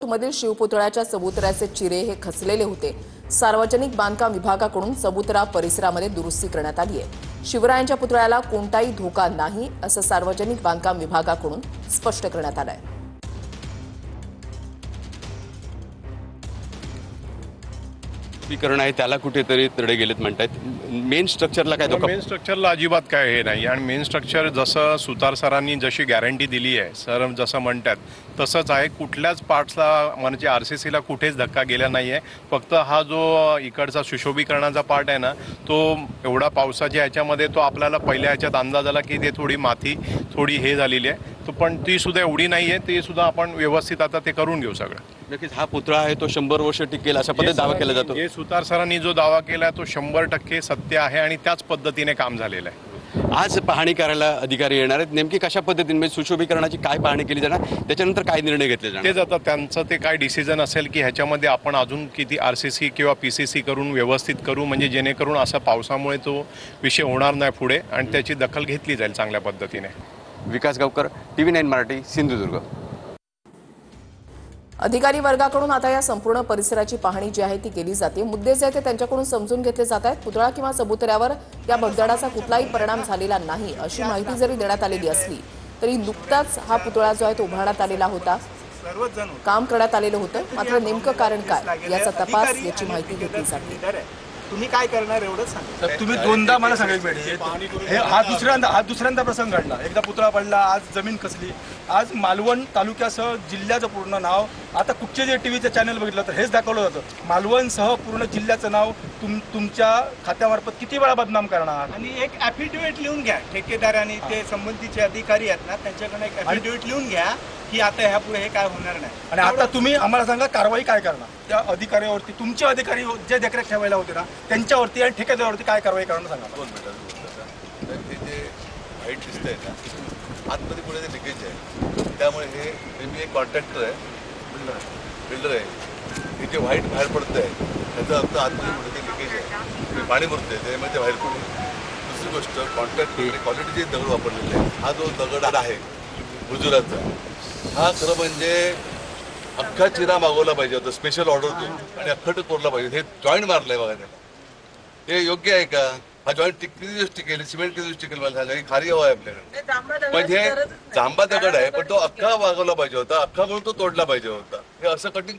मधील शिवपुतळ्याच्या चबुतऱ्याचे चिरे हे खचलेले होते। सार्वजनिक बांधकाम विभागाकडून चबुतरा परिसरामध्ये दुरुस्ती करण्यात आली आहे। शिवरायांच्या पुतळ्याला कोणताही धोका नाही असं सार्वजनिक बांधकाम विभागाकडून स्पष्ट करण्यात आलं आहे। विकरण आहे त्याला कुठेतरी तडे गेलेत म्हणतात। मेन स्ट्रक्चरला काय धोका? मेन स्ट्रक्चरला अजिबात काय हे नाही आणि मेन स्ट्रक्चर जसं सुतार सरांनी जशी गॅरंटी दिली आहे, सर जसं म्हणतात तसंच आहे। कुठल्याच पार्ट्सला म्हणजे आरसीसीला कुठेच धक्का गेला नाही आहे। फक्त हा जो इकडचा सुशोभीकरणाचा पार्ट आहे ना, तो एवढा पावसाच्या ह्याच्यामध्ये तो आपल्याला पहिल्या ह्याच्यात अंदाज आला की ते थोडी माती थोडी हे झालेली आहे, तो पण ती सुद्धा एवढी नाही आहे, ते सुद्धा आपण व्यवस्थित आता ते करून घेऊ सगळं। नक्कीच हा पुतळा आहे तो 100 वर्ष टिकेल अशा पद्धतीने दावा केला जातो। हे सुतार सरांनी जो दावा केला तो 100% सत्य आहे आणि त्याच पद्धतीने काम झालेलं आहे। आज पाहणी करायला अधिकारी येणार आहेत, नेमकी कशा पद्धतीने म्हणजे सुशोभीकरणाची काय पाहणी केली जाणार, त्याच्यानंतर काय निर्णय घेतले जाणार तेच आता त्यांचं ते काय डिसिजन असेल की ह्याच्यामध्ये आपण अजून किती आरसीसी किंवा पीसीसी करून व्यवस्थित करू, म्हणजे जेणेकरून असा पावसामुळे तो विषय होणार नाही पुढे आणि त्याची दखल घेतली जाईल चांगल्या पद्धतीने। विकास गावकर, TV9 मराठी, सिंधुदुर्ग। अधिकारी वर्गाकडून आता या संपूर्ण परिसराची पाहणी जी आहे ती केली जाते। मुद्दे जे आहेत ते त्यांच्याकडून समजून घेतले जात आहेत। पुतळा किंवा चबुतऱ्यावर या भगदडाचा कुठलाही परिणाम झालेला नाही अशी माहिती जरी देण्यात आलेली असली तरी नुकताच हा पुतळा जो आहे तो उभारण्यात आलेला होता, काम करण्यात आलेलं होतं। मात्र नेमकं कारण काय याचा तपास याची माहिती घेतली जाते। तुम्ही काय करणार एवढंच सांगा। तुम्ही दोनदा मला सांगायला पाहिजे, हा दुसऱ्यांदा प्रसंग घडला। एकदा पुतळा पडला, आज जमीन खचली। आज मालवण तालुक्यासह जिल्ह्याचं पूर्ण नाव, आता कुठचे जे टीव्हीचं चॅनल बघितलं तर हेच दाखवलं जातं, मालवणसह पूर्ण जिल्ह्याचं नाव तुमच्या खात्यामार्फत किती वेळा बदनाम करणार। आणि एक ॲफिडेव्हिट लिहून घ्या, ठेकेदारांनी ते संबंधीचे अधिकारी आहेत ना त्यांच्याकडे एक ॲफिडेव्हिट लिहून घ्या की आता ह्या पुढे हे काय होणार नाही। आणि आता तुम्ही आम्हाला सांगा कारवाई काय करणार त्या अधिकाऱ्यावरती, तुमचे अधिकारी जे देखरेख ठेवायला होते ना त्यांच्यावरती आणि ठेकेदारावरती काय कारवाई करणार सांगा। 2 मिनिटं हे जे वाईट दिसतंय ना, आतमध्ये पुढे ते लिकेज आहे, त्यामुळे हे मी एक कॉन्ट्रॅक्टर आहे, बिल्डर आहे, हे जे व्हाईट बाहेर पडतं आहे त्याचा अर्थ आतमध्ये पुढे ते लिकेज आहे, पाणी भरतं आहे, त्यामुळे ते बाहेर पडू। दुसरी गोष्ट कॉन्ट्रॅक्टरने क्वालिटीचे दगड वापरलेले आहे। हा जो दगड आहे हुजुराचा, हा खरं म्हणजे अख्खा चिरा मागवला पाहिजे होता, स्पेशल ऑर्डर देऊन, आणि अख्खट कोरला पाहिजे। हे जॉईंट मारलंय बघा त्याला, हे योग्य आहे का? हा जॉईंट किती दिवस टिकेल, सिमेंट किती दिवस टिकेल, मला सांगा। ही खारी हवा आहे आपल्याकडे, पण हे जांबा दगड आहे पण तो अख्खा मागवला पाहिजे होता, अख्खा म्हणून तो तोडला पाहिजे होता। हे असं कटिंग